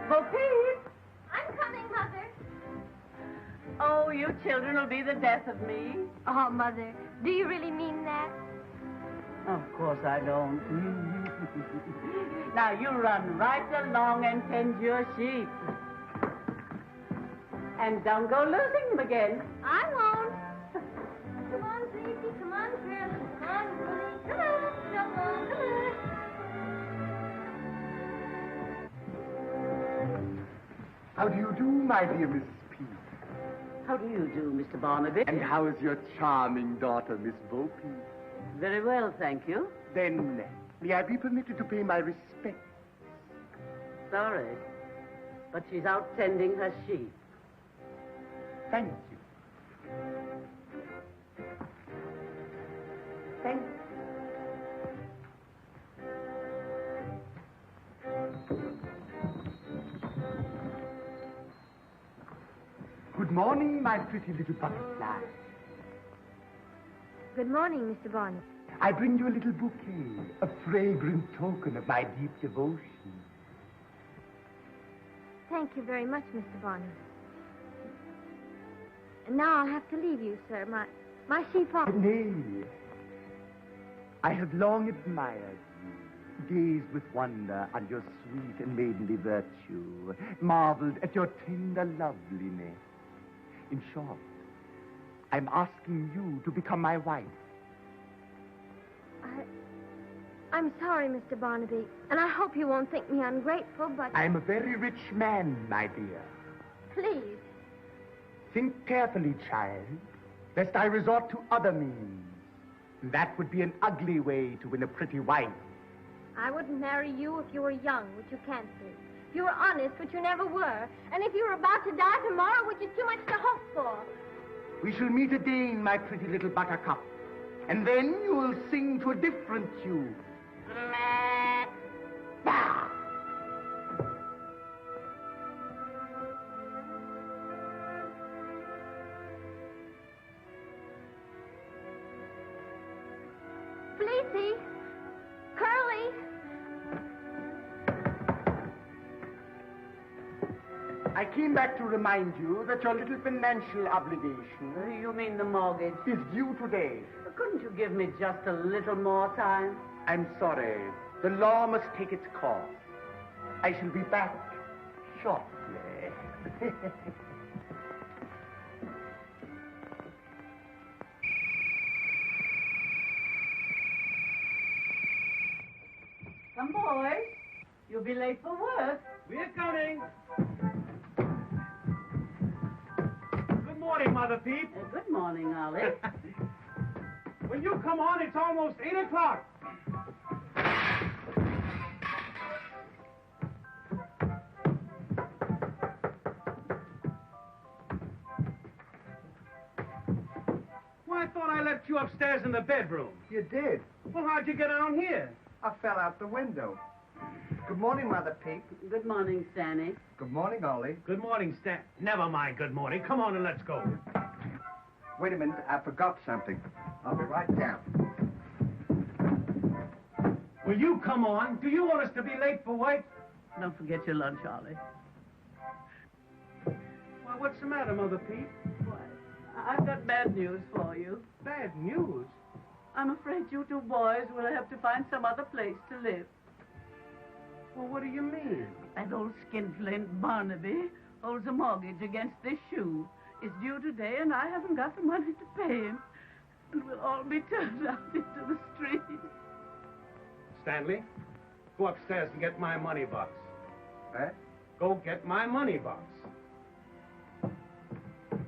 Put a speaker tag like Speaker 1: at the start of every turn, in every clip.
Speaker 1: Bo Peep!
Speaker 2: I'm coming, Mother.
Speaker 1: Oh, you children will be the death of me.
Speaker 2: Oh, Mother, do you really mean that?
Speaker 1: Of course I don't. Now, you run right along and tend your sheep. And don't go losing them again.
Speaker 2: I won't. Come on, Gracie. Come on, girls. Come on, Willie. Come on. Come on. Come on.
Speaker 3: How do you do, my dear Mrs. P?
Speaker 1: How do you do, Mr. Barnaby?
Speaker 3: And how is your charming daughter, Miss Bo Peep?
Speaker 1: Very well, thank you.
Speaker 3: Then, may I be permitted to pay my respects?
Speaker 1: Sorry, but she's out tending her sheep.
Speaker 3: Thank you. Thank you. Good morning, my pretty little butterfly.
Speaker 2: Good morning, Mr. Barney.
Speaker 3: I bring you a little bouquet, a fragrant token of my deep devotion.
Speaker 2: Thank you very much, Mr. Barney. And now I'll have to leave you, sir. My sheep are...
Speaker 3: Nay, I have long admired you, gazed with wonder on your sweet and maidenly virtue, marveled at your tender loveliness. In short, I'm asking you to become my wife.
Speaker 2: I'm sorry, Mr. Barnaby, and I hope you won't think me ungrateful, but...
Speaker 3: I'm a very rich man, my dear.
Speaker 2: Please.
Speaker 3: Think carefully, child, lest I resort to other means. That would be an ugly way to win a pretty wife.
Speaker 2: I wouldn't marry you if you were young, which you can't be. If you were honest, which you never were. And if you were about to die tomorrow, which is too much to hope for.
Speaker 3: We shall meet again, my pretty little buttercup. And then you will sing to a different tune.
Speaker 2: Casey? Curly?
Speaker 3: I came back to remind you that your little financial obligation
Speaker 1: You mean the mortgage?
Speaker 3: is due today.
Speaker 1: Couldn't you give me just a little more time?
Speaker 3: I'm sorry. The law must take its course. I shall be back shortly.
Speaker 1: Come, boys. You'll be late for work.
Speaker 4: We're coming. Good morning, Mother Peep.
Speaker 1: Good morning, Ollie.
Speaker 4: When you come on, it's almost 8 o'clock. Well, I thought I left you upstairs in the bedroom.
Speaker 3: You did.
Speaker 4: Well, how'd you get down here?
Speaker 3: I fell out the window. Good morning, Mother Peep.
Speaker 1: Good morning, Stanny.
Speaker 3: Good morning, Ollie.
Speaker 4: Good morning, Stan. Never mind good morning. Come on and let's go.
Speaker 3: Wait a minute, I forgot something. I'll be right down.
Speaker 4: Will you come on? Do you want us to be late for work?
Speaker 1: Don't forget your lunch, Ollie.
Speaker 4: Well, what's the matter, Mother Peep?
Speaker 1: Why, I've got bad news for you.
Speaker 4: Bad news.
Speaker 1: I'm afraid you two boys will have to find some other place to live.
Speaker 4: Well, what do you mean?
Speaker 1: That old skinflint Barnaby holds a mortgage against this shoe. It's due today, and I haven't got the money to pay him. And we'll all be turned out into the street.
Speaker 4: Stanley, go upstairs and get my money box.
Speaker 3: Eh?
Speaker 4: Go get my money box.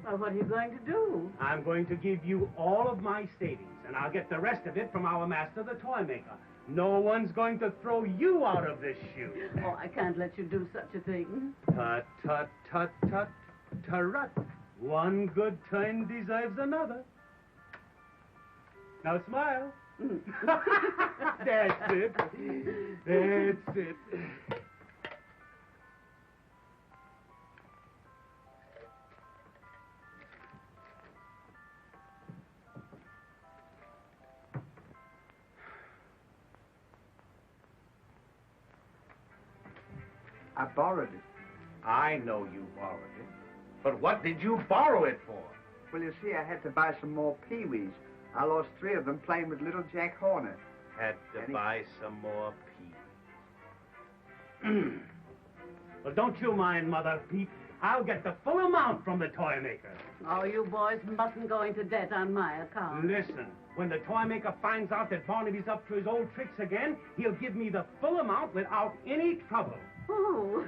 Speaker 1: Well, what are you going to do?
Speaker 4: I'm going to give you all of my savings, and I'll get the rest of it from our master, the toy maker. No one's going to throw you out of this shoe.
Speaker 1: Oh, I can't let you do such a thing.
Speaker 4: Tut, tut, tut, tut, turut. One good turn deserves another. Now smile. That's it. That's it.
Speaker 3: I borrowed it.
Speaker 4: I know you borrowed it. But what did you borrow it for?
Speaker 3: Well, you see, I had to buy some more peewees. I lost 3 of them playing with little Jack Horner.
Speaker 4: Had to buy some more peas. Well, don't you mind, Mother Peep. I'll get the full amount from the toy maker.
Speaker 1: Oh, you boys mustn't go into debt on my account.
Speaker 4: Listen, when the toy maker finds out that Barnaby's up to his old tricks again, he'll give me the full amount without any trouble.
Speaker 1: Oh,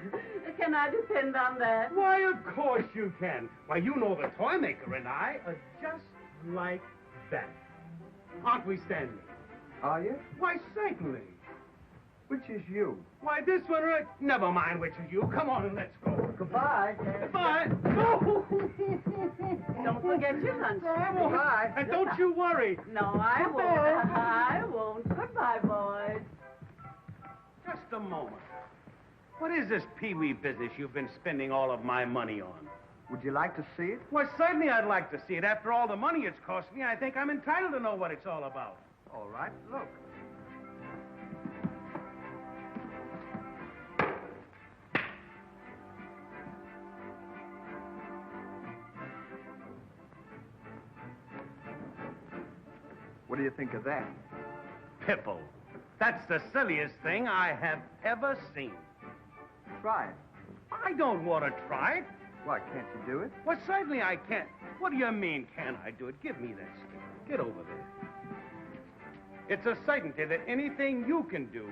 Speaker 1: can I depend on that?
Speaker 4: Why, of course you can. Why, you know the toy maker and I are just like that. Aren't we, Stanley?
Speaker 3: Are you?
Speaker 4: Why, certainly.
Speaker 3: Which is you?
Speaker 4: Why, this one right... Never mind which is you. Come on and let's go.
Speaker 3: Goodbye.
Speaker 4: Goodbye. No.
Speaker 1: Don't forget your lunch.
Speaker 3: Goodbye.
Speaker 4: And don't you worry.
Speaker 1: No, I won't. I won't. Goodbye, boys.
Speaker 4: Just a moment. What is this pee-wee business you've been spending all of my money on?
Speaker 3: Would you like to see it?
Speaker 4: Well, certainly I'd like to see it. After all the money it's cost me, I think I'm entitled to know what it's all about.
Speaker 3: All right, look. What do you think of that?
Speaker 4: Pipple. That's the silliest thing I have ever seen.
Speaker 3: Try it.
Speaker 4: I don't want to try it.
Speaker 3: Why, can't you do it?
Speaker 4: Well, certainly I can't. What do you mean, can I do it? Give me that stick. Get over there. It's a certainty that anything you can do,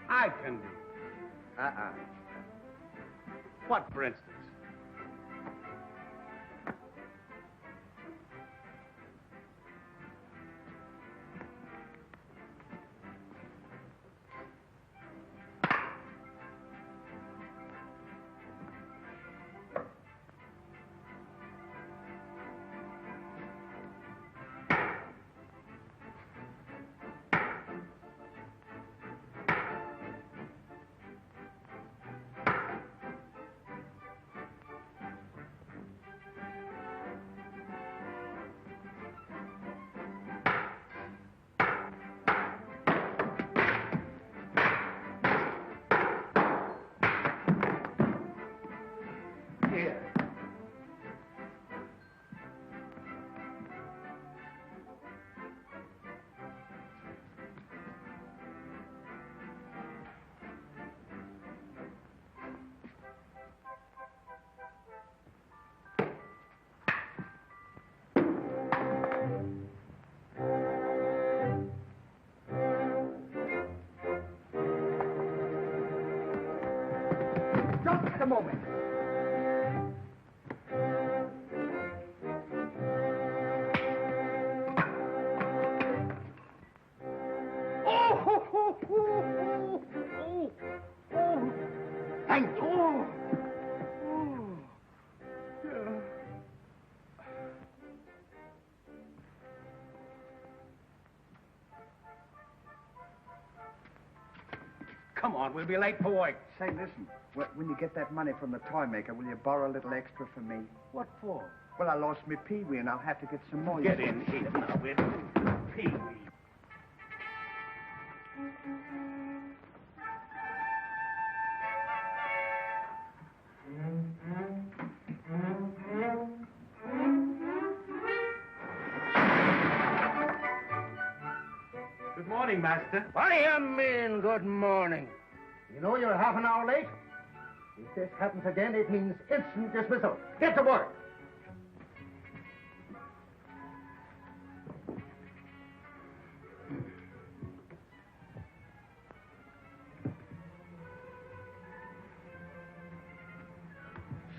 Speaker 4: I can do. What, for instance?
Speaker 3: a moment. Thank you.
Speaker 4: Come on, we'll be late for work.
Speaker 5: Say, listen, when you get that money from the toy maker, will you borrow a little extra for me?
Speaker 4: What for?
Speaker 5: Well, I lost my Pee-wee, and I'll have to get some more.
Speaker 4: Get in here now with Pee-wee. Good morning, Master.
Speaker 6: What do you mean, good morning? You know you're half an hour late? If this happens again, it means instant dismissal. Get to work.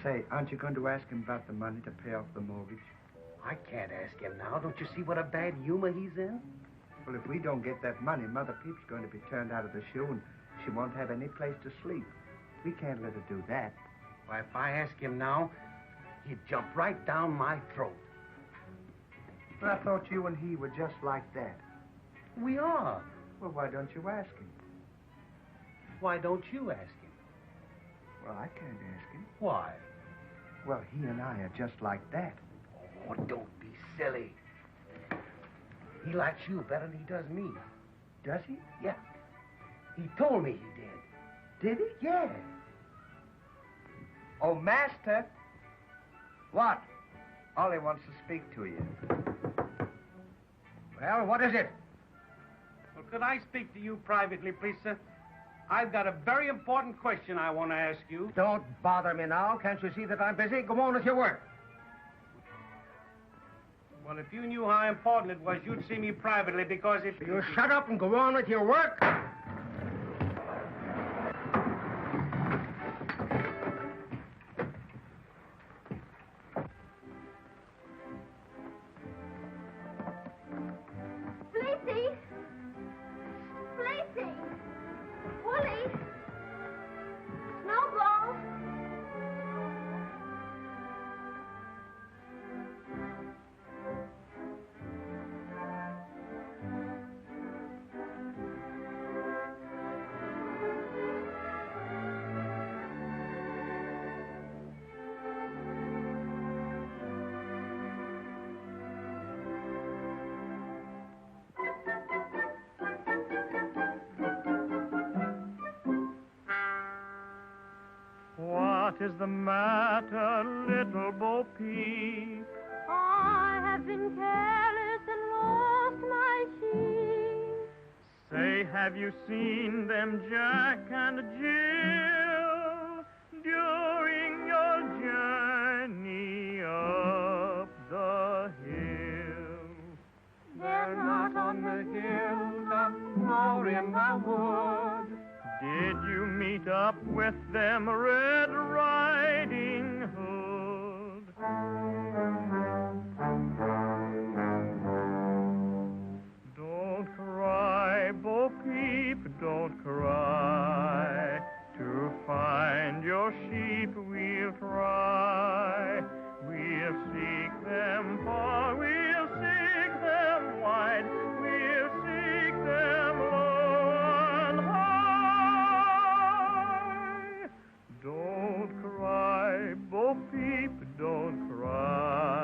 Speaker 5: Say, aren't you going to ask him about the money to pay off the mortgage?
Speaker 4: I can't ask him now. Don't you see what a bad humor he's in?
Speaker 5: Well, if we don't get that money, Mother Peep's going to be turned out of the shoe, and she won't have any place to sleep. We can't let her do that.
Speaker 4: Why, if I ask him now, he'd jump right down my throat.
Speaker 5: But I thought you and he were just like that.
Speaker 4: We are.
Speaker 5: Well, why don't you ask him?
Speaker 4: Why don't you ask him?
Speaker 5: Well, I can't ask him.
Speaker 4: Why?
Speaker 5: Well, he and I are just like that.
Speaker 4: Oh, don't be silly. He likes you better than he does me.
Speaker 5: Does he?
Speaker 4: Yeah. He told me he did.
Speaker 5: Did he?
Speaker 4: Yeah.
Speaker 5: Oh, Master. What? Ollie wants to speak to you.
Speaker 6: Well, what is it?
Speaker 4: Well, could I speak to you privately, please, sir? I've got a very important question I want to ask you.
Speaker 6: Don't bother me now. Can't you see that I'm busy? Go on with your work.
Speaker 4: Well, if you knew how important it was, you'd see me privately, because if...
Speaker 6: You shut up and go on with your work.
Speaker 2: Fleecy! Fleecy! Wooly! Snowball!
Speaker 7: What is the matter, little Bo Peep?
Speaker 2: I have been careless and lost my sheep.
Speaker 7: Say, have you seen them, Jack and Jill, during your journey up the hill?
Speaker 2: They're not on the hill, nor in the wood.
Speaker 7: Did you meet up with them, Red Riding Hood? Don't cry, Bo Peep, don't cry. To find your sheep we'll try. We'll seek them far, we'll seek them wide, we'll seek them low and high. Don't cry, Bo Peep, don't cry.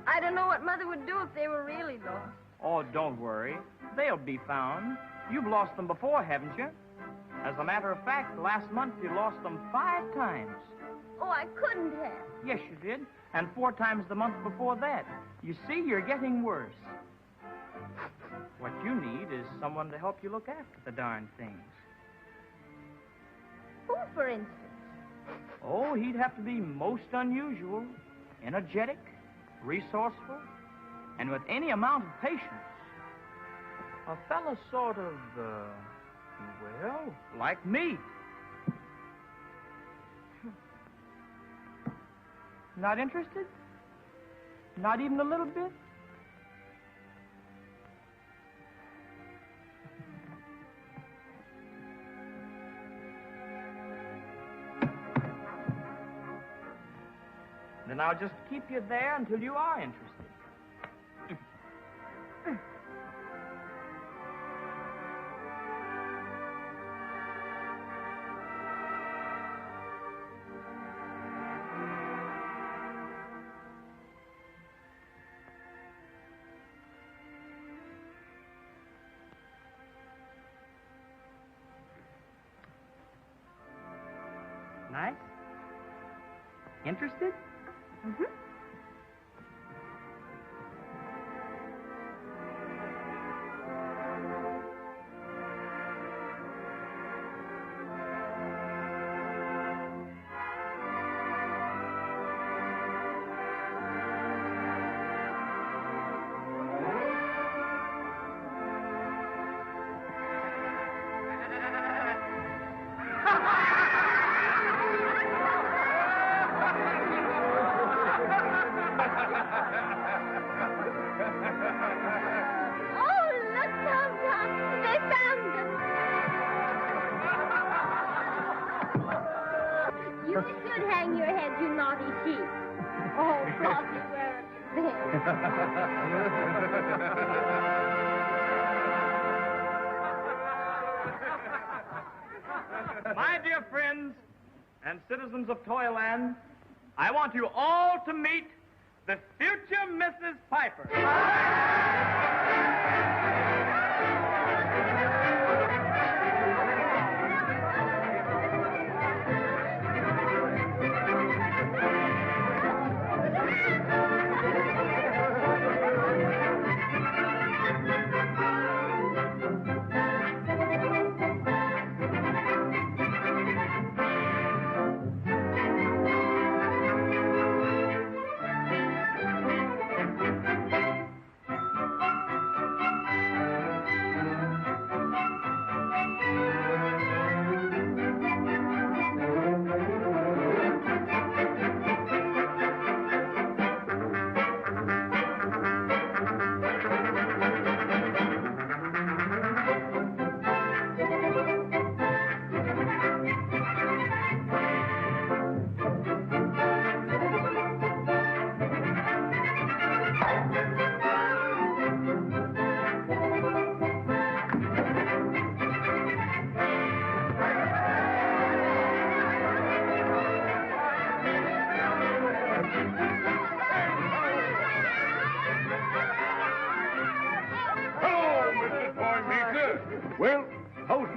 Speaker 2: I don't know what Mother would do if they were really lost.
Speaker 8: Oh, don't worry. They'll be found. You've lost them before, haven't you? As a matter of fact, last month you lost them 5 times.
Speaker 2: Oh, I couldn't have.
Speaker 8: Yes, you did. And 4 times the month before that. You see, you're getting worse. What you need is someone to help you look after the darn things.
Speaker 2: Who, for instance?
Speaker 8: Oh, he'd have to be most unusual, energetic, resourceful, and with any amount of patience. A fella sort of, well, like me. Not interested? Not even a little bit? Then I'll just keep you there until you are interested. Nice? Interested?
Speaker 2: Mm-hmm. You should hang your head, you naughty sheep. Oh, Frosty, where have you been?
Speaker 8: My dear friends and citizens of Toyland, I want you all to meet the future Mrs. Piper.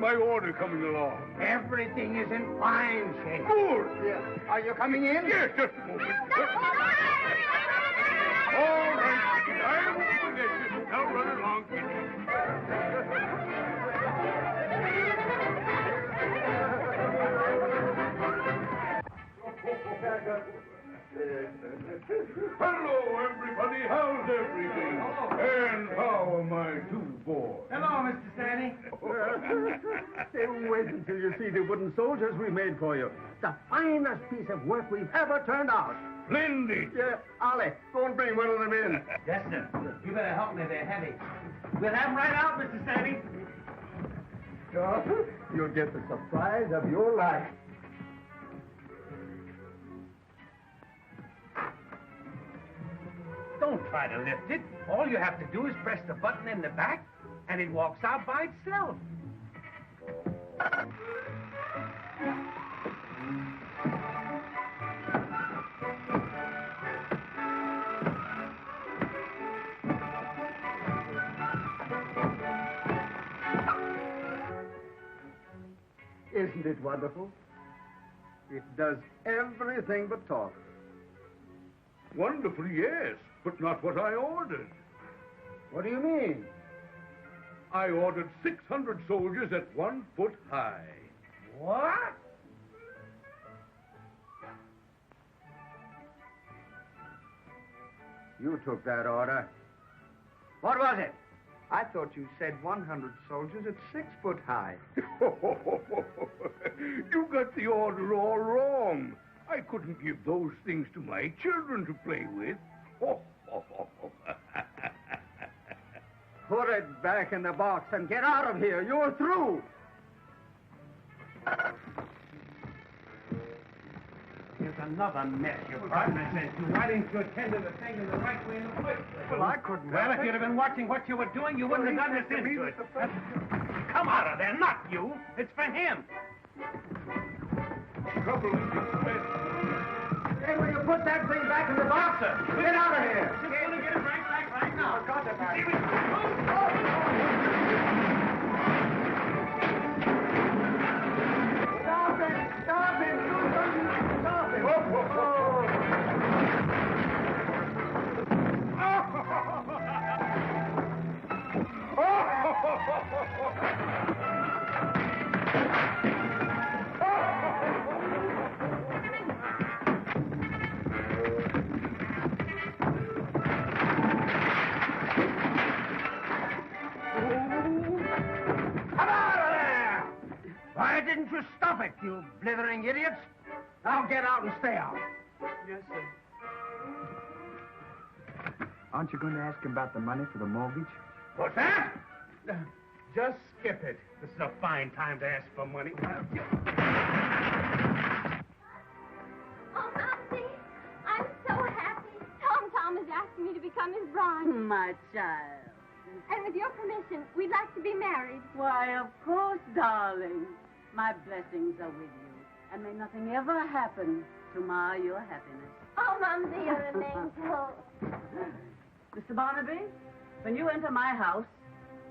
Speaker 9: my order coming along?
Speaker 6: Everything is in fine shape.
Speaker 9: Good.
Speaker 6: Yeah. Are you coming in?
Speaker 9: Yes, just a moment. All right, Kitty. I won't forget you. Now run along, Kitty. Hello, everybody. How's everything? And how are my two boys?
Speaker 6: Hello, Mr. Stanley. Wait until you see the wooden soldiers we made for you. The finest piece of work we've ever turned out.
Speaker 9: Splendid.
Speaker 6: Yeah, Ollie, go and bring one of them in.
Speaker 5: Yes, sir. You better help me. They're heavy. We'll have them right out, Mr. Stanley.
Speaker 6: Sure, you'll get the surprise of your life.
Speaker 5: Don't try to lift it. All you have to do is press the button in the back, and it walks out by itself.
Speaker 6: Isn't it wonderful? It does everything but talk.
Speaker 9: Wonderful, yes, but not what I ordered.
Speaker 6: What do you mean?
Speaker 9: I ordered 600 soldiers at 1 foot high.
Speaker 5: What?
Speaker 6: You took that order. What was it? I thought you said 100 soldiers at 6 foot high.
Speaker 9: You got the order all wrong. I couldn't give those things to my children to play with.
Speaker 6: Put it back in the box and get out of here. You're through.
Speaker 5: Here's another mess your partner says you. Why didn't you attend to the thing in the right way in the first place?
Speaker 6: Well, I couldn't.
Speaker 5: Well, if you'd have been watching what you were doing, you wouldn't have done this into it. Come out of there, not you. It's for him.
Speaker 9: Trouble is expensive.
Speaker 6: Hey, will you put that thing back in the box, sir? Get out of here.
Speaker 5: Just going to get it right back right now.
Speaker 6: I've got it back. Stop it! Stop it! Do something! Stop it!
Speaker 5: Why didn't you stop it, you blithering idiots? Now get out and stay out.
Speaker 8: Yes, sir.
Speaker 6: Aren't you going to ask him about the money for the mortgage?
Speaker 5: What's that? Just skip it. This is a fine time to ask for money.
Speaker 2: Oh, Momsy, I'm so happy. Tom has asked me to become his bride.
Speaker 1: My child.
Speaker 2: And with your permission, we'd like to be married.
Speaker 1: Why, of course, darling. My blessings are with you. And may nothing ever happen to mar your happiness.
Speaker 2: Oh, Momsy, you're an angel.
Speaker 1: Mr. Barnaby, when you enter my house,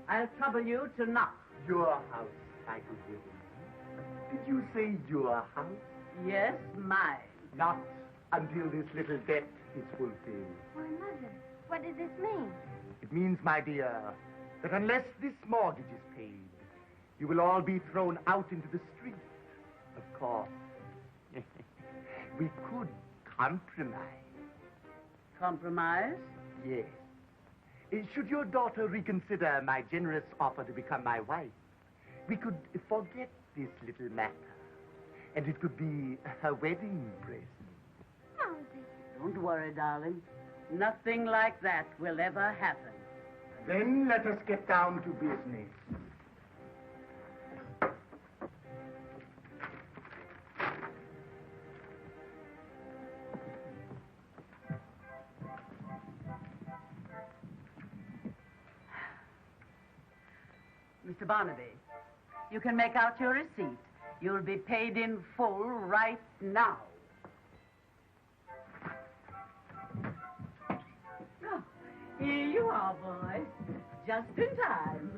Speaker 1: I'll trouble you to knock.
Speaker 3: Your house, I could give you. Did you say your house?
Speaker 1: Yes, mine.
Speaker 3: Not until this little debt is fulfilled.
Speaker 2: Why, Mother, what does this mean?
Speaker 3: It means, my dear, that unless this mortgage is paid, you will all be thrown out into the street. Of course. We could compromise.
Speaker 1: Compromise?
Speaker 3: Yes. Should your daughter reconsider my generous offer to become my wife, we could forget this little matter, and it could be her wedding present.
Speaker 2: Momsy.
Speaker 1: Don't worry, darling. Nothing like that will ever happen.
Speaker 6: Then let us get down to business.
Speaker 1: Mr. Barnaby, you can make out your receipt. You'll be paid in full right now. Oh, here you are, boys. Just in time.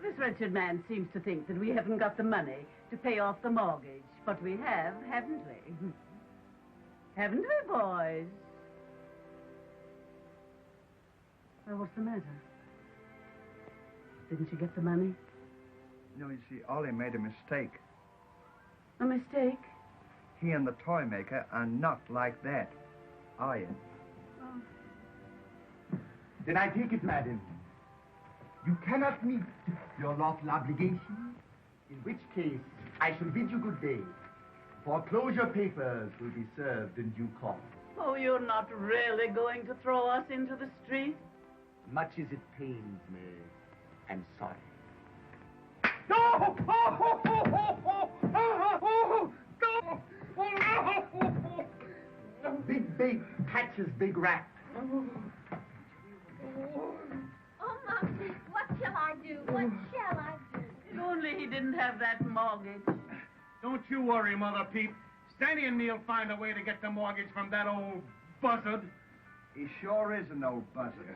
Speaker 1: This wretched man seems to think that we haven't got the money to pay off the mortgage. But we have, haven't we? Haven't we, boys? Well, what's the matter? Didn't you get the money?
Speaker 5: No, you see, Ollie made a mistake.
Speaker 1: A mistake?
Speaker 5: He and the toy maker are not like that, are you?
Speaker 1: Oh.
Speaker 3: Then I take it, madam. You cannot meet your lawful obligation, in which case I shall bid you good day. Foreclosure papers will be served in due course.
Speaker 1: Oh, you're not really going to throw us into the street?
Speaker 3: Much as it pains me, I'm sorry.
Speaker 9: No! Oh, oh, oh, oh, oh, oh, no! Oh, no!
Speaker 3: Big bait catches big rat.
Speaker 2: Oh, Momsy, what shall I do? What shall I do?
Speaker 1: If only he didn't have that mortgage.
Speaker 4: Don't you worry, Mother Peep. Stanley and me'll find a way to get the mortgage from that old buzzard.
Speaker 5: He sure is an old buzzard.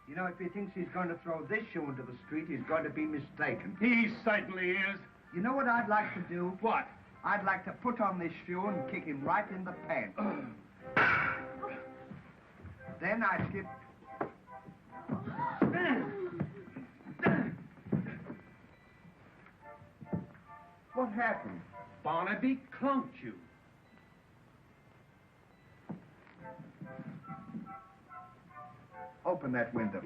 Speaker 5: You know, if he thinks he's going to throw this shoe into the street, he's going to be mistaken.
Speaker 4: He certainly is.
Speaker 5: You know what I'd like to do?
Speaker 4: What?
Speaker 5: I'd like to put on this shoe and kick him right in the pants. Then I'd skip... What happened?
Speaker 4: Barnaby clunked you.
Speaker 5: Open that window.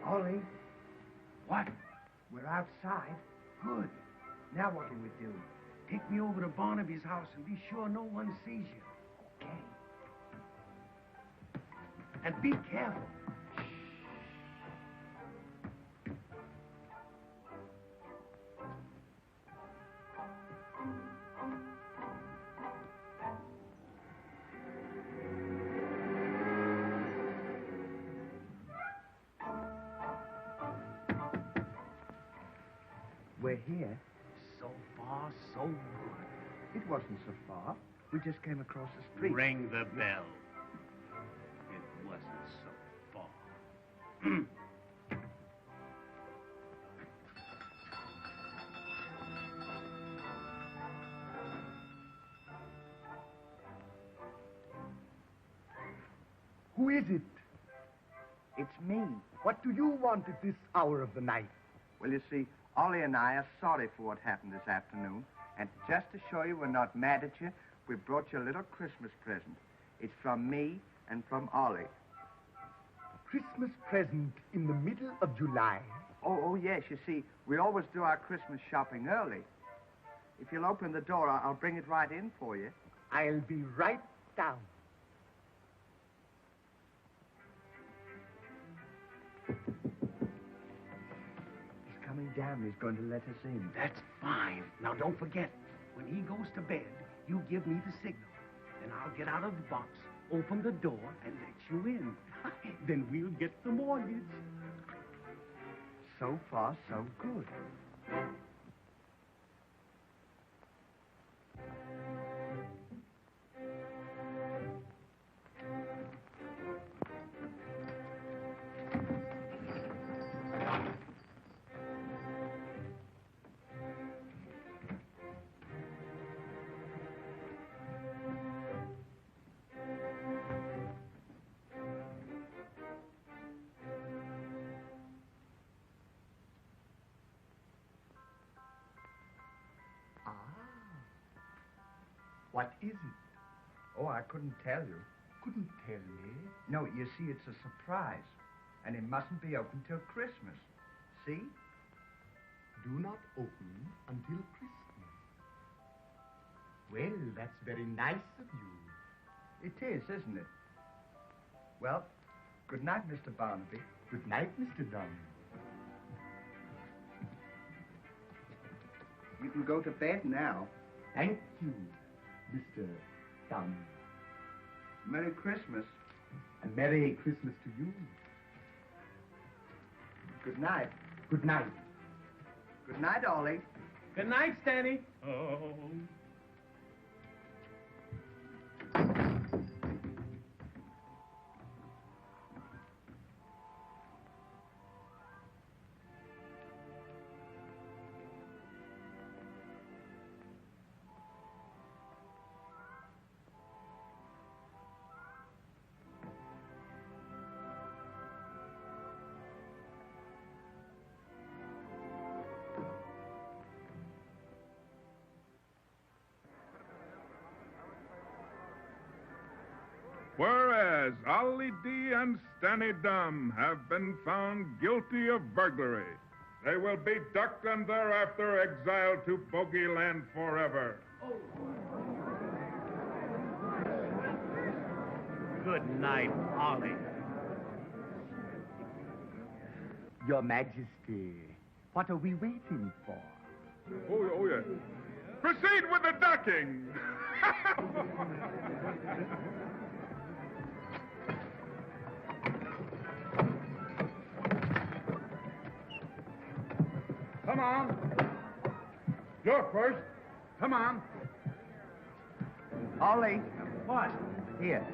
Speaker 5: Ollie.
Speaker 4: What?
Speaker 5: We're outside.
Speaker 4: Good. Now what do we do? Take me over to Barnaby's house and be sure no one sees you.
Speaker 5: Okay.
Speaker 4: And be careful.
Speaker 5: We're here.
Speaker 4: So far, so good.
Speaker 5: It wasn't so far. We just came across the street.
Speaker 4: Ring the bell. It wasn't so far.
Speaker 3: Who is it?
Speaker 5: It's me.
Speaker 3: What do you want at this hour of the night?
Speaker 5: Well, you see, Ollie and I are sorry for what happened this afternoon. And just to show you we're not mad at you, we brought you a little Christmas present. It's from me and from Ollie.
Speaker 3: Christmas present in the middle of July.
Speaker 5: Oh, yes. You see, we always do our Christmas shopping early. If you'll open the door, I'll bring it right in for you.
Speaker 3: I'll be right down.
Speaker 5: He's coming down. He's going to let us in.
Speaker 4: That's fine. Now, don't forget, when he goes to bed, you give me the signal. Then I'll get out of the box, open the door, and let you in. Then we'll get the mortgage.
Speaker 5: So far, so good.
Speaker 3: What is it?
Speaker 5: Oh, I couldn't tell you.
Speaker 3: Couldn't tell me.
Speaker 5: No, you see, it's a surprise. And it mustn't be opened till Christmas. See?
Speaker 3: Do not open until Christmas. Well, that's very nice of you.
Speaker 5: It is, isn't it? Well, good night, Mr. Barnaby.
Speaker 3: Good night, Mr. Dunn.
Speaker 5: You can go to bed now.
Speaker 3: Thank you, Mr. Dunn.
Speaker 5: Merry Christmas.
Speaker 3: And Merry Christmas to you.
Speaker 5: Good night.
Speaker 3: Good night.
Speaker 5: Good night, Ollie.
Speaker 4: Good night, Stanley.
Speaker 7: Oh. Whereas Ollie D. and Stanny Dumb have been found guilty of burglary, they will be ducked and thereafter exiled to Bogeyland forever.
Speaker 4: Good night, Ollie.
Speaker 3: Your Majesty, what are we waiting for?
Speaker 7: Oh, yeah. Proceed with the ducking. Come on. You're first. Come on.
Speaker 5: Ollie.
Speaker 4: What?
Speaker 5: Here.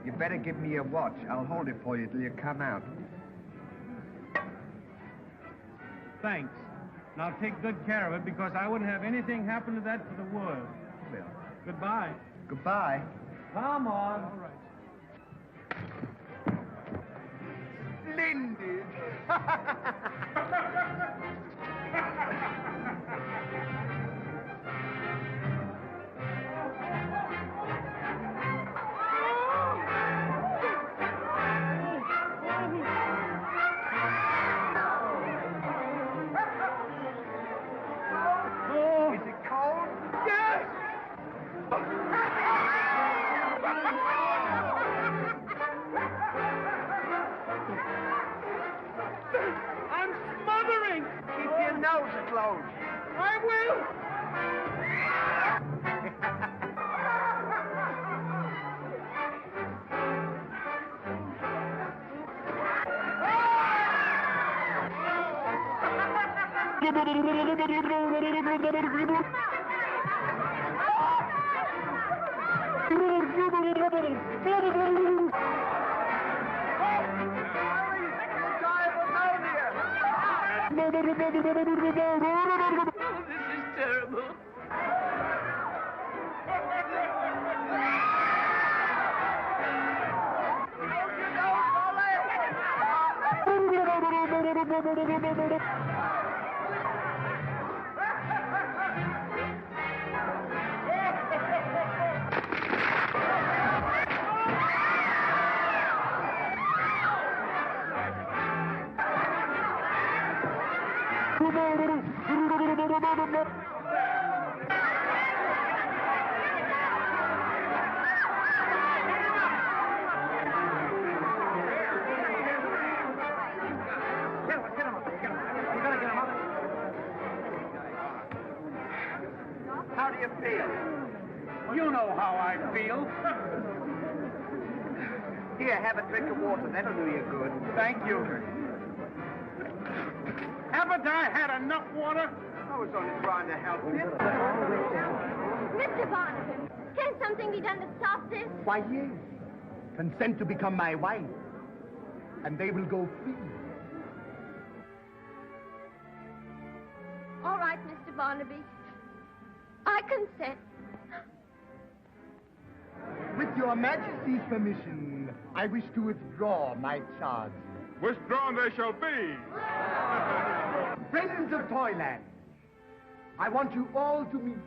Speaker 5: You better give me your watch. I'll hold it for you till you come out.
Speaker 4: Thanks. Now take good care of it because I wouldn't have anything happen to that for the world.
Speaker 5: Well,
Speaker 4: Goodbye.
Speaker 5: goodbye.
Speaker 4: Come on. All right.
Speaker 3: Splendid!
Speaker 5: Is it cold?
Speaker 3: Yes! I'm smothering!
Speaker 5: Keep your nose closed.
Speaker 3: I will!
Speaker 1: This is terrible.
Speaker 5: How do you feel?
Speaker 4: You know how I feel.
Speaker 5: Here, have a drink of water. That'll do you good.
Speaker 4: Thank you. Haven't I had enough water?
Speaker 5: I was only trying to help you.
Speaker 2: Mr. Barnaby, can something be done to stop this?
Speaker 3: Why, yes. Consent to become my wife, and they will go free.
Speaker 2: All right, Mr. Barnaby. I consent.
Speaker 3: With your Majesty's permission, I wish to withdraw my charge.
Speaker 7: Withdrawn they shall be.
Speaker 3: Friends of Toyland, I want you all to meet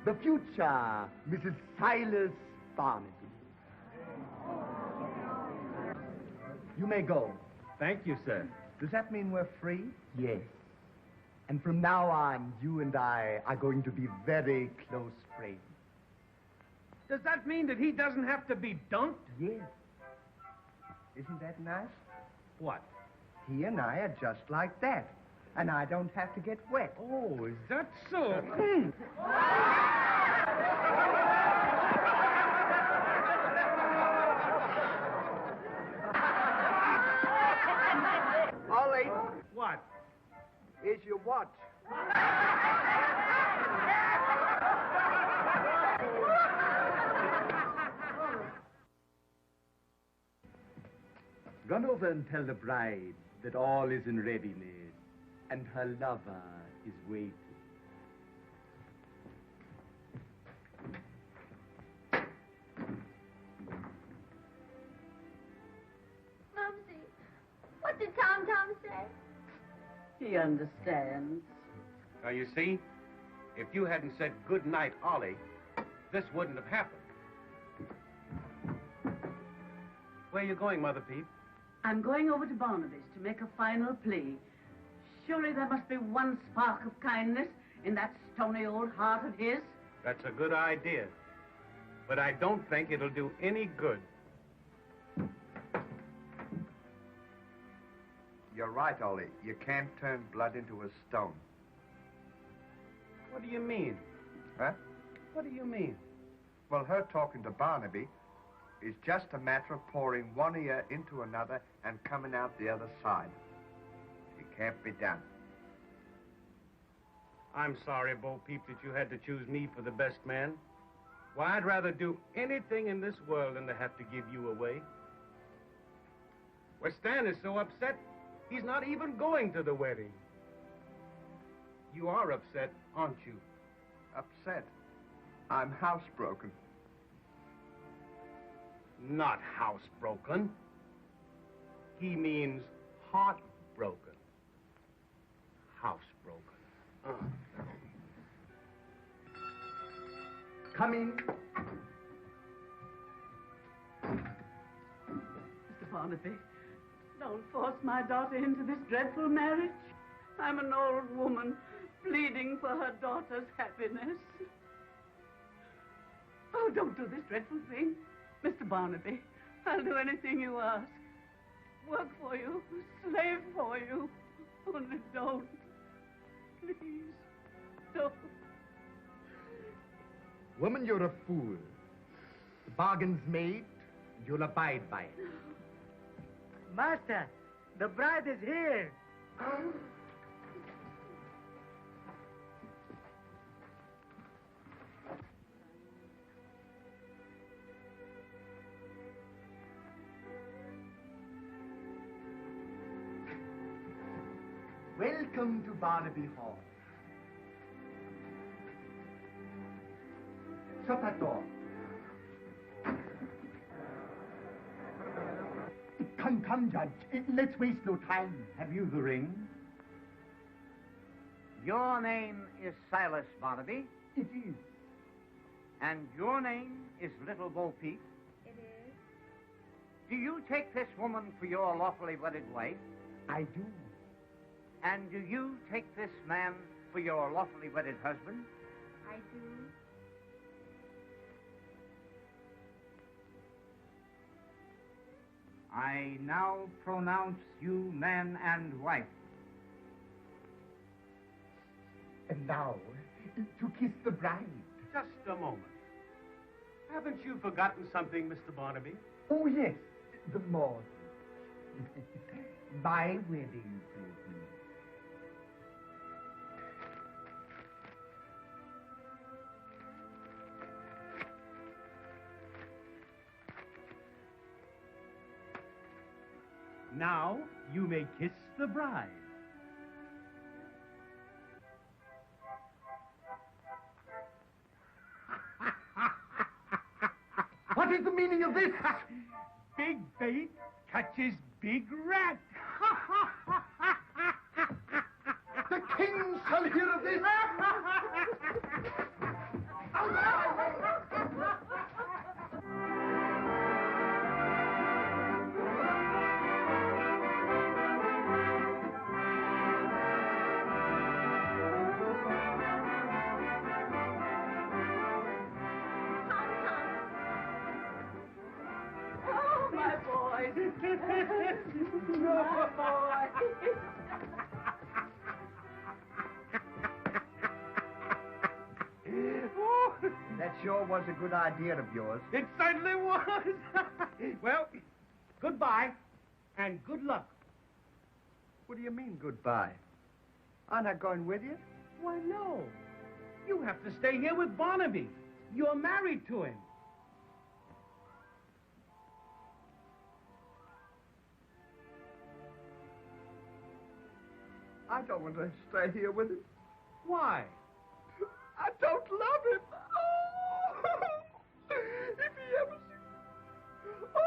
Speaker 3: the future Mrs. Silas Barnaby. You may go.
Speaker 4: Thank you, sir.
Speaker 5: Does that mean we're free?
Speaker 3: Yes. And from now on, you and I are going to be very close friends.
Speaker 4: Does that mean that he doesn't have to be dunked?
Speaker 3: Yes.
Speaker 5: Isn't that nice?
Speaker 4: What?
Speaker 5: He and I are just like that. And I don't have to get wet.
Speaker 4: Oh, is that so?
Speaker 5: Ollie,
Speaker 4: What?
Speaker 5: here's your watch.
Speaker 3: Run over and tell the bride that all is in readiness and her lover is waiting.
Speaker 2: Mumsy, what did Tom say?
Speaker 1: He understands.
Speaker 4: Now, you see, if you hadn't said good night, Ollie, this wouldn't have happened. Where are you going, Mother Peep?
Speaker 1: I'm going over to Barnaby's to make a final plea. Surely there must be one spark of kindness in that stony old heart of his.
Speaker 4: That's a good idea. But I don't think it'll do any good.
Speaker 5: You're right, Ollie. You can't turn blood into a stone.
Speaker 4: What do you mean?
Speaker 5: Huh?
Speaker 4: What do you mean?
Speaker 5: Well, her talking to Barnaby is just a matter of pouring one ear into another and coming out the other side. It can't be done.
Speaker 4: I'm sorry, Bo Peep, that you had to choose me for the best man. Why, I'd rather do anything in this world than to have to give you away. Well, Stan is so upset, he's not even going to the wedding. You are upset, aren't you?
Speaker 5: Upset. I'm housebroken.
Speaker 4: Not housebroken. He means heartbroken. Housebroken.
Speaker 3: Come in.
Speaker 1: Mr. Barnaby, don't force my daughter into this dreadful marriage. I'm an old woman pleading for her daughter's happiness. Oh, don't do this dreadful thing. Mr. Barnaby, I'll do anything you ask. Work for you, slave for you. Only don't. Please, don't.
Speaker 3: Woman, you're a fool. The bargain's made, and you'll abide by it.
Speaker 6: Master, the bride is here.
Speaker 3: Welcome to Barnaby Hall. Shut that door. Come, Judge. Let's waste no time. Have you the ring?
Speaker 6: Your name is Silas Barnaby,
Speaker 3: It is.
Speaker 6: and your name is Little Bo Peep.
Speaker 2: It is.
Speaker 6: Do you take this woman for your lawfully wedded wife?
Speaker 3: I do.
Speaker 6: And do you take this man for your lawfully wedded husband?
Speaker 2: I do.
Speaker 6: I now pronounce you man and wife.
Speaker 3: And now, to kiss the bride.
Speaker 4: Just a moment. Haven't you forgotten something, Mr. Barnaby?
Speaker 3: Oh, yes, the mortgage. My wedding present.
Speaker 10: Now you may kiss the bride.
Speaker 3: What is the meaning of this?
Speaker 10: Big bait catches big rat.
Speaker 3: The king shall hear of this.
Speaker 1: My boy.
Speaker 5: That sure was a good idea of yours.
Speaker 4: It certainly was. Well, goodbye and good luck.
Speaker 5: What do you mean, goodbye? Aren't I going with you?
Speaker 4: Why, no. You have to stay here with Barnaby. You're married to him.
Speaker 5: I don't want to stay here with him.
Speaker 4: Why?
Speaker 5: I don't love him. Oh, if he ever sees... Oh!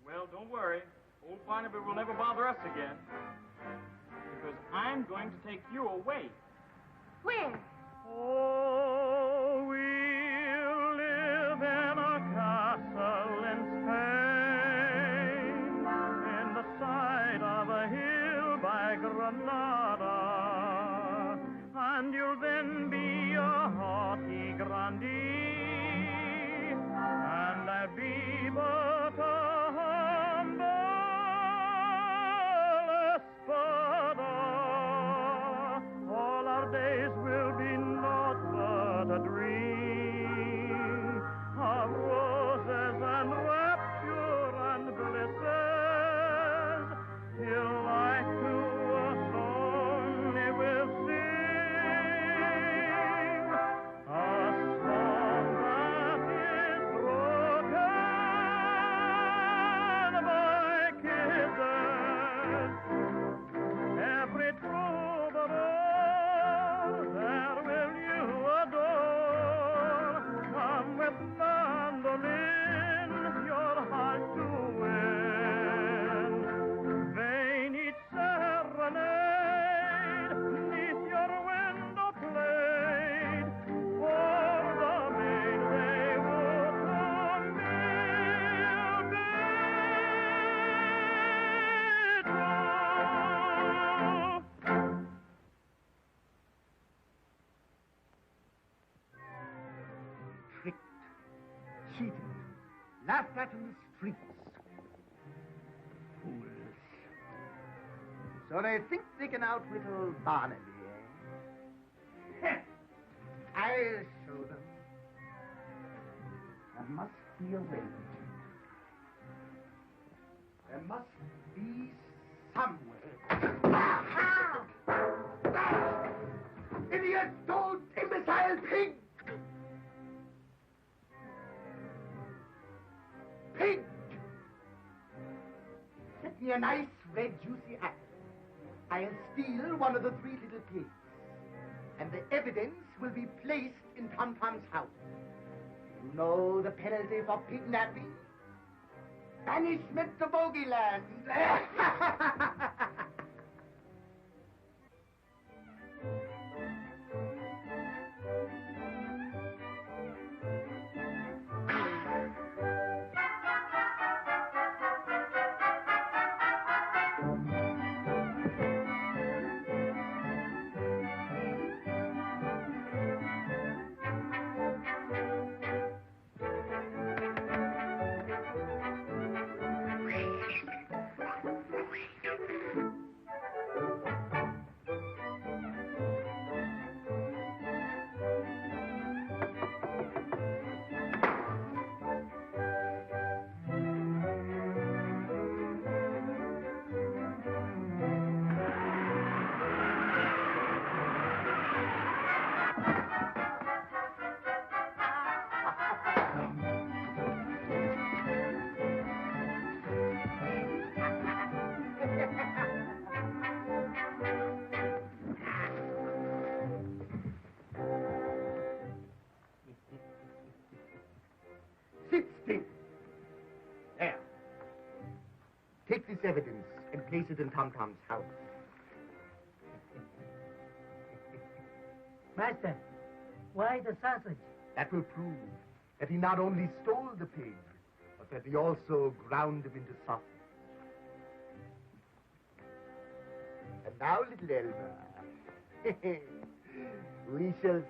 Speaker 8: Well, don't worry. Old Barnaby will never bother us again. Because I'm going to take you away.
Speaker 2: Where?
Speaker 8: Oh, we'll live in a castle in Spain, in the side of a hill by Granada, and you'll then be a haughty grandee, and I'll be but a humble espada. All our days will be naught but a dream of roses and rapture and blisses, till like to a song we will sing, a song that is broken by kisses. Every troubadour there will you adore, come with mandolins your heart to win. Vain each serenade neath your window played, for the maid they would come
Speaker 3: Tricked, cheated, laughed at in the streets. Fools. So they think they can outwit old Barnaby, eh? I'll show them. There must be a way. There must be some way. Idiot! Don't! Imbecile pig! Pig! Get me a nice, red, juicy apple. I'll steal one of the 3 little pigs. And the evidence will be placed in Tom Tom's house. You know the penalty for pignapping? Banishment to Bogeyland. Sit still. There. Take this evidence and place it in Tom Tom's house.
Speaker 11: Master, why the sausage?
Speaker 3: That will prove that he not only stole the pig, but that he also ground him into sausage. And now, little Elmer, we shall see.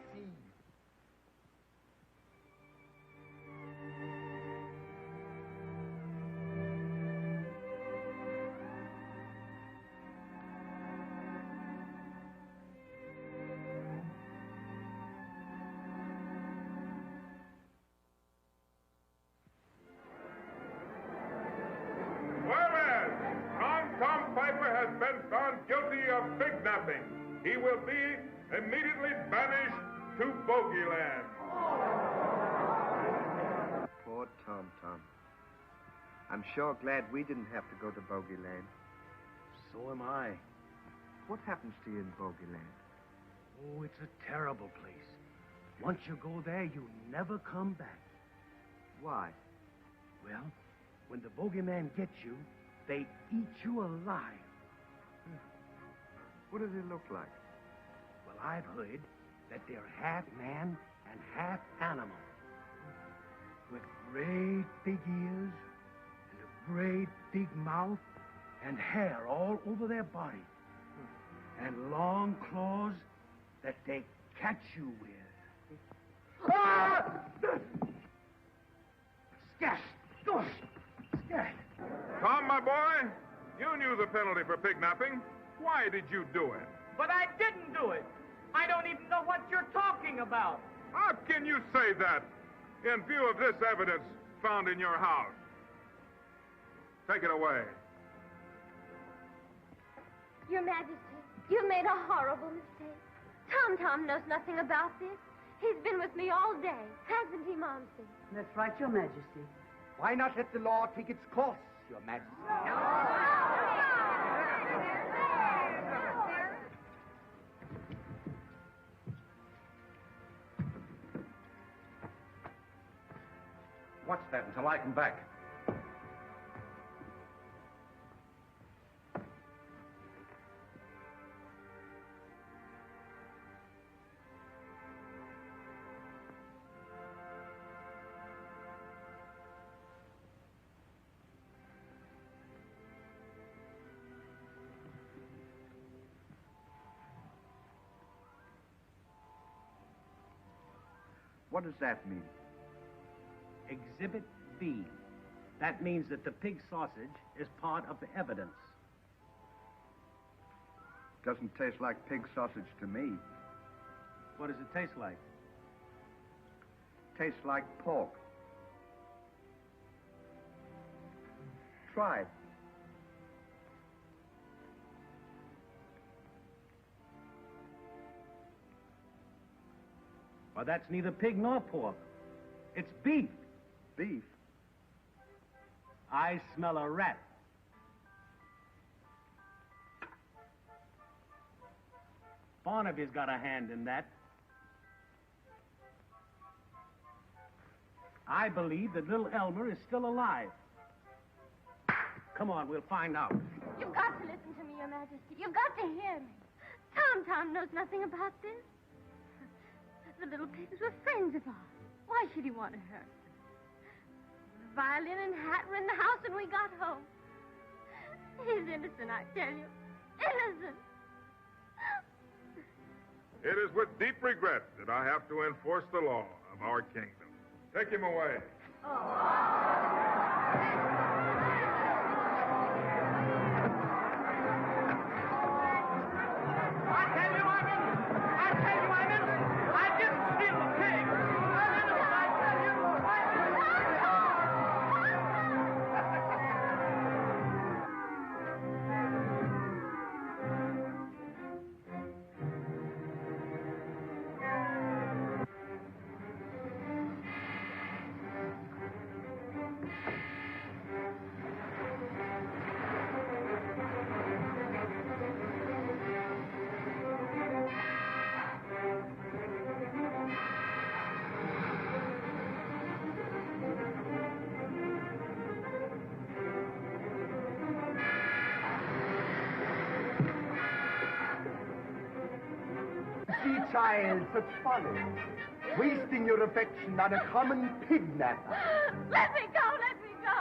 Speaker 7: been found guilty of kidnapping. He will be immediately banished to Bogeyland.
Speaker 5: Poor Tom Tom. I'm sure glad we didn't have to go to Bogeyland.
Speaker 10: So am I.
Speaker 5: What happens to you in Bogeyland?
Speaker 10: Oh, it's a terrible place. Once you go there, you never come back.
Speaker 5: Why?
Speaker 10: Well, when the bogeyman gets you, they eat you alive.
Speaker 5: What does it look like?
Speaker 10: Well, I've heard that they're half man and half animal. With great big ears and a great big mouth and hair all over their body. And long claws that they catch you with. Ah! Scat! Scat!
Speaker 7: Tom, my boy, you knew the penalty for kidnapping. Why did you do it?
Speaker 8: But I didn't do it. I don't even know what you're talking about.
Speaker 7: How can you say that in view of this evidence found in your house? Take it away.
Speaker 2: Your Majesty, you made a horrible mistake. Tom knows nothing about this. He's been with me all day, hasn't he, Momsy?
Speaker 1: That's right, Your Majesty.
Speaker 3: Why not let the law take its course, Your Majesty?
Speaker 4: Watch that until I come back.
Speaker 5: What does that mean?
Speaker 10: Exhibit B. That means that the pig sausage is part of the evidence.
Speaker 5: Doesn't taste like pig sausage to me.
Speaker 10: What does it taste like?
Speaker 5: Tastes like pork. Try it.
Speaker 10: Well, that's neither pig nor pork. It's beef.
Speaker 5: Beef?
Speaker 10: I smell a rat. Barnaby's got a hand in that. I believe that little Elmer is still alive. Come on, we'll find out.
Speaker 2: You've got to listen to me, Your Majesty. You've got to hear me. Tom knows nothing about this. The little pigs were friends of ours. Why should he want to hurt them? The violin and hat were in the house when we got home. He's innocent, I tell you. Innocent.
Speaker 7: It is with deep regret that I have to enforce the law of our kingdom. Take him away.
Speaker 3: See, child, such folly. Wasting your affection on a common pig-napper.
Speaker 2: Let me go, let me go.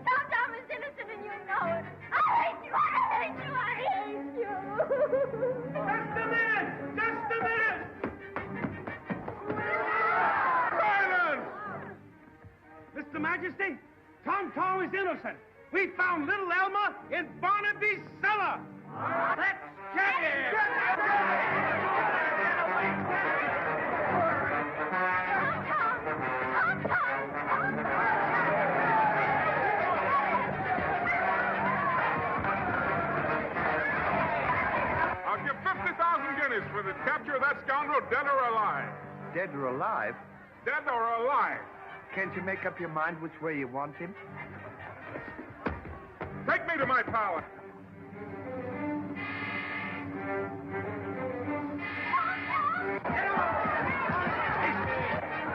Speaker 2: Tom is innocent and you know it. I hate you, I hate you, I hate you.
Speaker 10: Just a minute! Just a minute!
Speaker 7: Silence!
Speaker 10: Mr. Majesty, Tom is innocent. We found little Elmer in Barnaby's cellar. Let's check it!
Speaker 7: scoundrel, dead or alive?
Speaker 5: Dead or alive?
Speaker 7: Dead or alive?
Speaker 5: Can't you make up your mind which way you want him?
Speaker 7: Take me to my palace.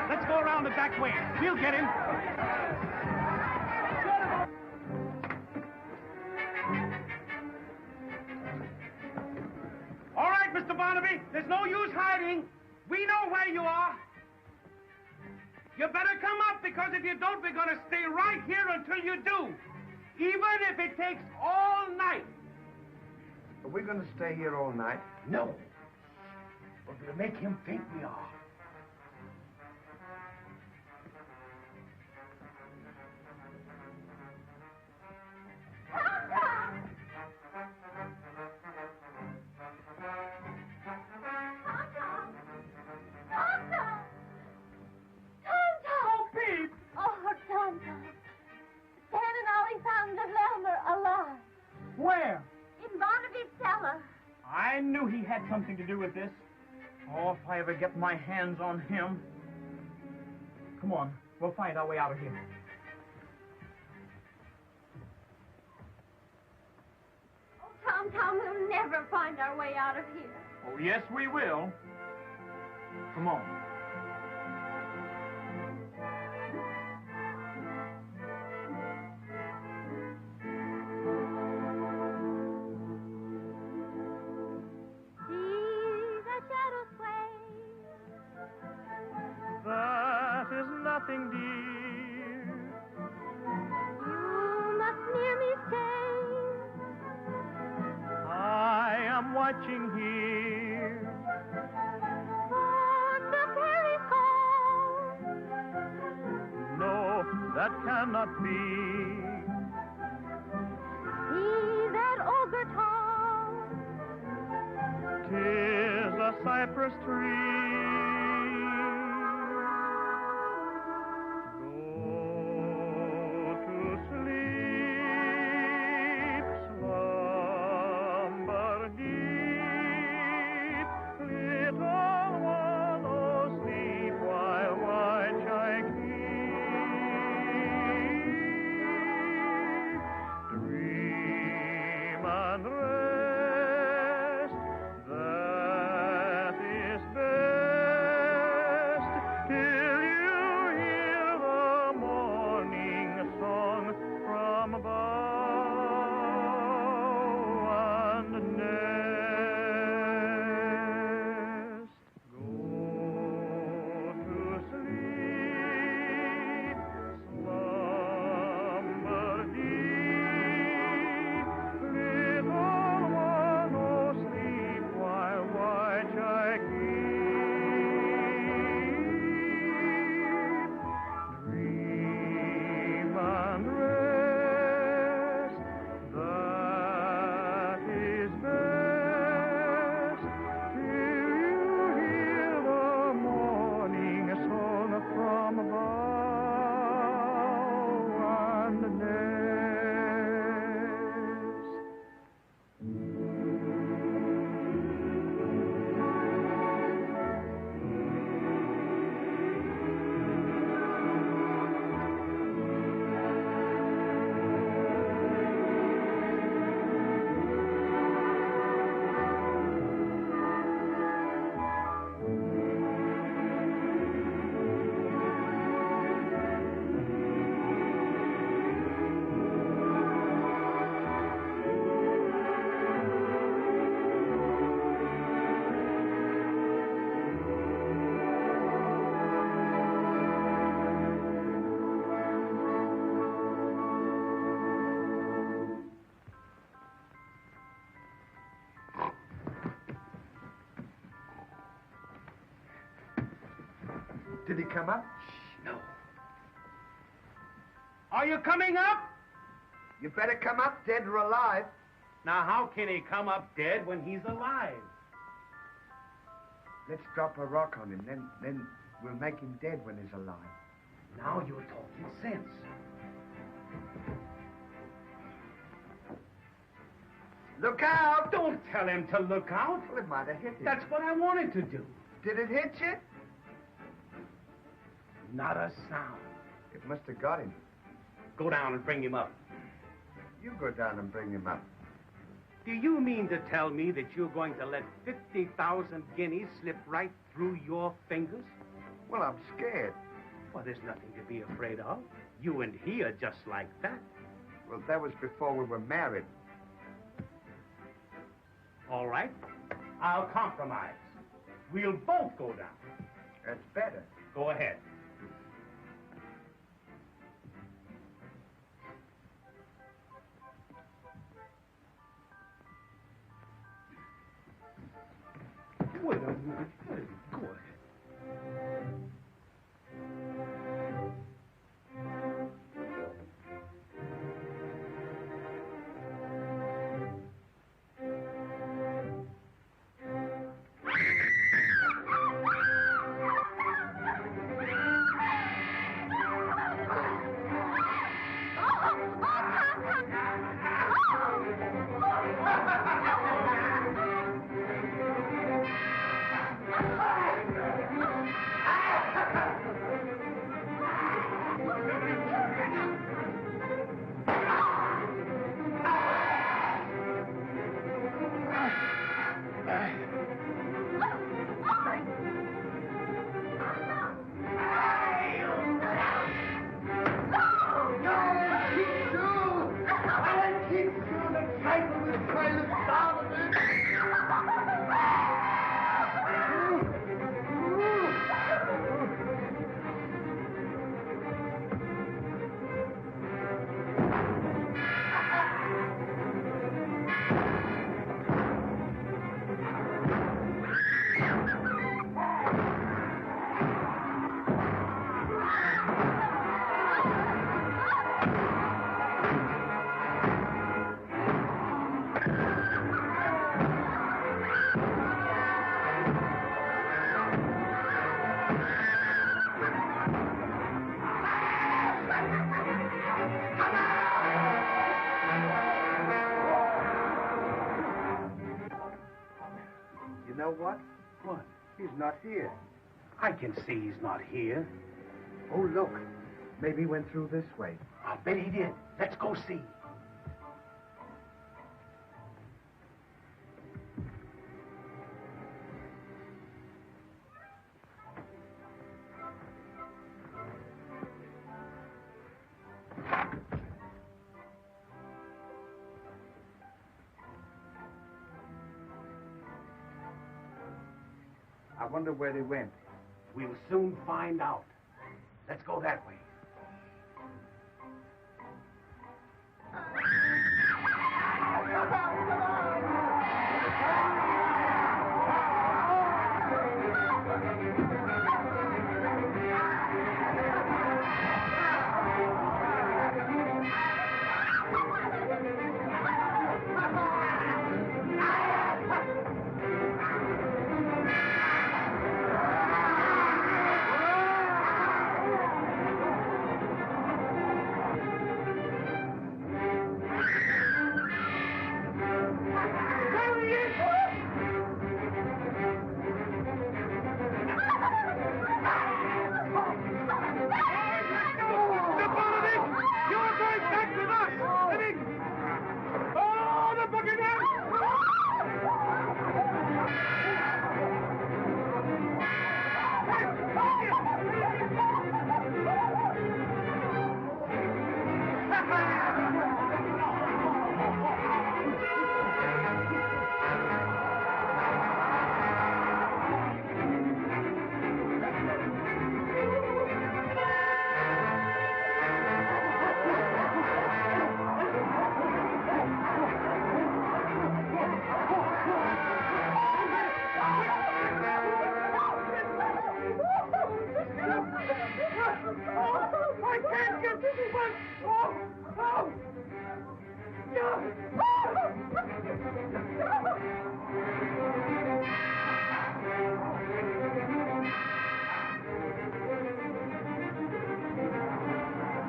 Speaker 8: Let's go around the back way. We'll get him. All right, Mr. Barnaby. There's no use hiding. We know where you are. You better come up, because if you don't, we're going to stay right here until you do. Even if it takes all night.
Speaker 5: Are we going to stay here all night?
Speaker 10: No. But we'll make him think we are.
Speaker 8: Where?
Speaker 2: In Barnaby's cellar.
Speaker 8: I knew he had something to do with this. Oh, if I ever get my hands on him. Come on, we'll find our way out of here.
Speaker 2: Oh, Tom, we'll never find our way out of here.
Speaker 8: Oh, yes, we will. Come on.
Speaker 12: Nothing, dear. You must near me stay. I am watching here for the fairy call. No, that cannot be. See that ogre tall. 'Tis a cypress tree.
Speaker 5: Did he come up?
Speaker 10: No.
Speaker 4: Are you coming up?
Speaker 5: You better come up, dead or alive.
Speaker 4: Now, how can he come up dead when he's alive?
Speaker 5: Let's drop a rock on him, then we'll make him dead when he's alive.
Speaker 10: Now you're talking sense.
Speaker 5: Look out!
Speaker 4: Don't tell him to look out.
Speaker 5: Well, it might have hit him.
Speaker 4: That's what I wanted to do.
Speaker 5: Did it hit you?
Speaker 4: Not a sound.
Speaker 5: It must have got him.
Speaker 4: Go down and bring him up.
Speaker 5: You go down and bring him up.
Speaker 4: Do you mean to tell me that you're going to let 50,000 guineas slip right through your fingers?
Speaker 5: Well, I'm scared.
Speaker 4: Well, there's nothing to be afraid of. You and he are just like that.
Speaker 5: Well, that was before we were married.
Speaker 4: All right. I'll compromise. We'll both go down.
Speaker 5: That's better.
Speaker 4: Go ahead. Wait a minute. Go ahead.
Speaker 5: You know what?
Speaker 4: What?
Speaker 5: He's not here.
Speaker 4: I can see he's not here.
Speaker 5: Oh, look. Maybe he went through this way.
Speaker 4: I bet he did. Let's go see.
Speaker 5: I wonder where they went.
Speaker 4: We'll soon find out. Let's go that way.
Speaker 12: I can't get this one. Oh, oh.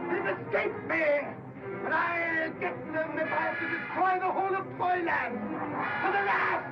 Speaker 5: They've escaped me, and I'll get them if I have to destroy the whole of Toyland. For the last!